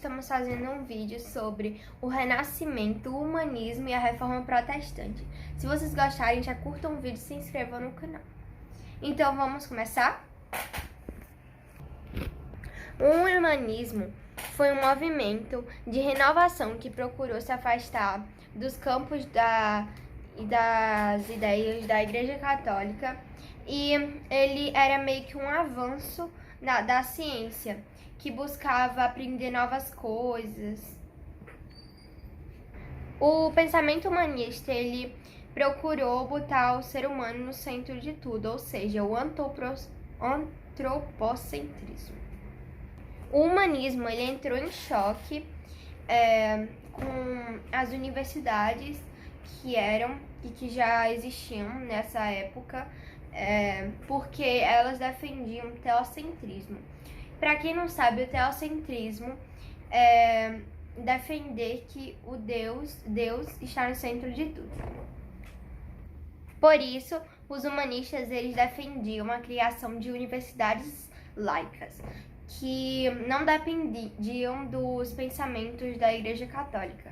estamos fazendo um vídeo sobre o Renascimento, o Humanismo e a Reforma Protestante. Se vocês gostarem, já curtam o vídeo e se inscrevam no canal. Então vamos começar? O Humanismo foi um movimento de renovação que procurou se afastar dos campos e das ideias da Igreja Católica, e ele era meio que um avanço da ciência, que buscava aprender novas coisas. O pensamento humanista, ele procurou botar o ser humano no centro de tudo, ou seja, o antropocentrismo. O humanismo, ele entrou em choque com as universidades que já existiam nessa época, porque elas defendiam o teocentrismo. Para quem não sabe, o teocentrismo é defender que o Deus está no centro de tudo. Por isso, os humanistas, eles defendiam a criação de universidades laicas, que não dependiam dos pensamentos da Igreja Católica.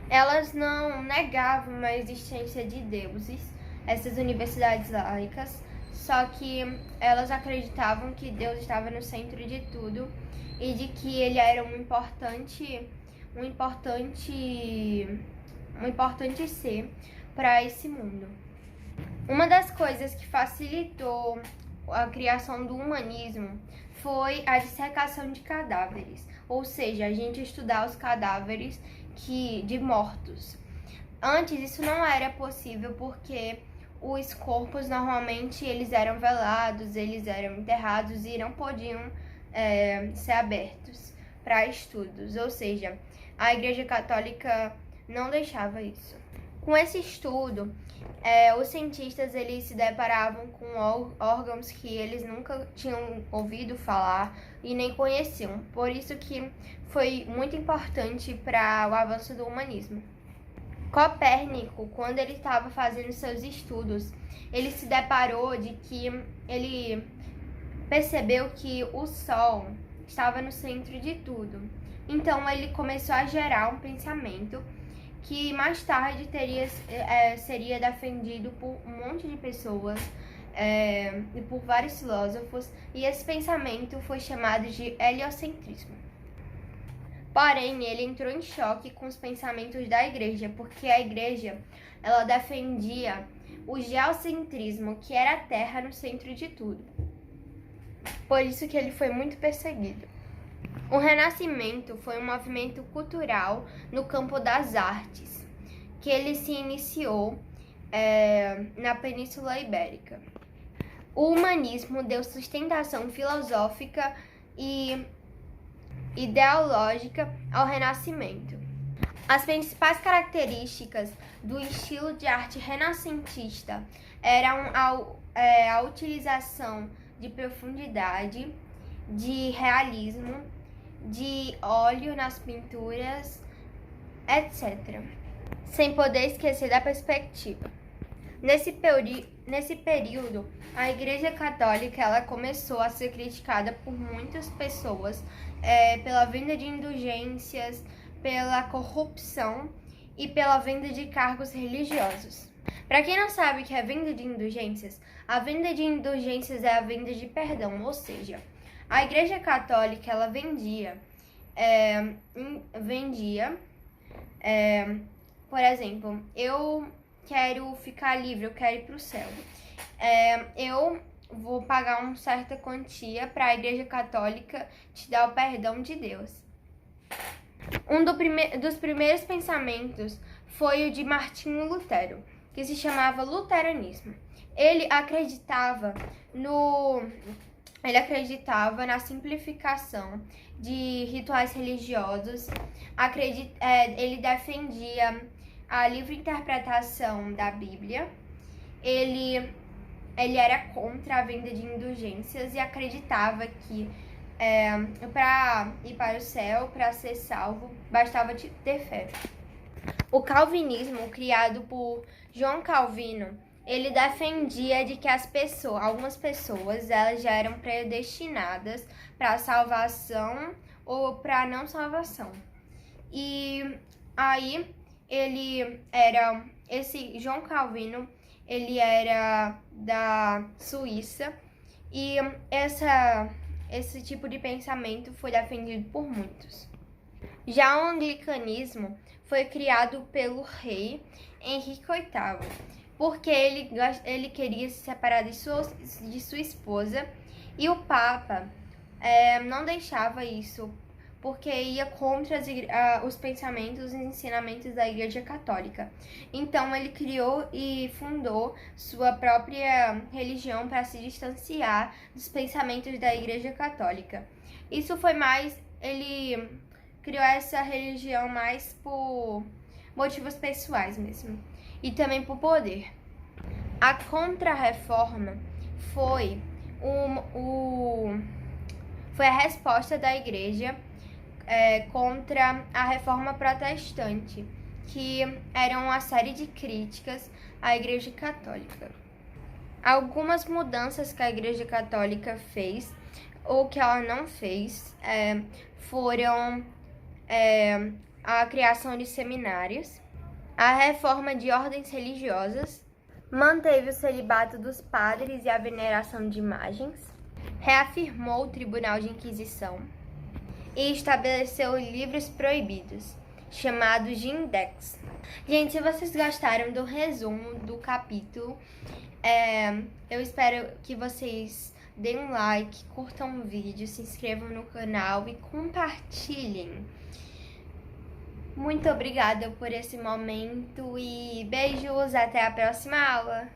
Elas não negavam a existência de deuses, essas universidades laicas, só que elas acreditavam que Deus estava no centro de tudo e de que ele era um importante ser para esse mundo. Uma das coisas que facilitou a criação do humanismo foi a dissecação de cadáveres, ou seja, a gente estudar os cadáveres de mortos. Antes isso não era possível porque os corpos normalmente eles eram velados, eles eram enterrados e não podiam ser abertos para estudos, ou seja, a Igreja Católica não deixava isso. Com esse estudo, os cientistas eles se deparavam com órgãos que eles nunca tinham ouvido falar e nem conheciam. Por isso que foi muito importante para o avanço do humanismo. Copérnico, quando ele estava fazendo seus estudos, ele se deparou de que ele percebeu que o Sol estava no centro de tudo. Então ele começou a gerar um pensamento que mais tarde seria defendido por um monte de pessoas e por vários filósofos, e esse pensamento foi chamado de heliocentrismo. Porém, ele entrou em choque com os pensamentos da igreja, porque a igreja ela defendia o geocentrismo, que era a Terra no centro de tudo. Por isso que ele foi muito perseguido. O Renascimento foi um movimento cultural no campo das artes, que ele se iniciou na Península Ibérica. O humanismo deu sustentação filosófica e ideológica ao Renascimento. As principais características do estilo de arte renascentista eram a utilização de profundidade, de realismo, de óleo nas pinturas, etc. Sem poder esquecer da perspectiva. Nesse período, a Igreja Católica ela começou a ser criticada por muitas pessoas pela venda de indulgências, pela corrupção e pela venda de cargos religiosos. Para quem não sabe o que é venda de indulgências, a venda de indulgências é a venda de perdão, ou seja, a Igreja Católica ela vendia, por exemplo, eu quero ficar livre, eu quero ir para o céu. Eu vou pagar uma certa quantia para a Igreja Católica te dar o perdão de Deus. Dos primeiros pensamentos foi o de Martinho Lutero, que se chamava luteranismo. Ele acreditava na simplificação de rituais religiosos, ele defendia a livre interpretação da Bíblia, ele era contra a venda de indulgências e acreditava que para ir para o céu, para ser salvo, bastava ter fé. O calvinismo, criado por João Calvino, ele defendia de que algumas pessoas, elas já eram predestinadas para a salvação ou para não salvação. E aí esse João Calvino, ele era da Suíça e esse tipo de pensamento foi defendido por muitos. Já o anglicanismo foi criado pelo rei Henrique VIII, porque ele queria se separar de sua esposa, e o Papa não deixava isso, porque ia contra os pensamentos e ensinamentos da Igreja Católica. Então ele criou e fundou sua própria religião para se distanciar dos pensamentos da Igreja Católica. Isso foi mais, ele criou essa religião mais por motivos pessoais mesmo, e também por poder. A Contra-Reforma foi foi a resposta da Igreja contra a Reforma Protestante, que era uma série de críticas à Igreja Católica. Algumas mudanças que a Igreja Católica fez, ou que ela não fez, foram a criação de seminários, a reforma de ordens religiosas, manteve o celibato dos padres e a veneração de imagens, reafirmou o Tribunal de Inquisição e estabeleceu livros proibidos, chamados de index. Gente, se vocês gostaram do resumo do capítulo, eu espero que vocês deem um like, curtam o vídeo, se inscrevam no canal e compartilhem. Muito obrigada por esse momento e beijos, até a próxima aula!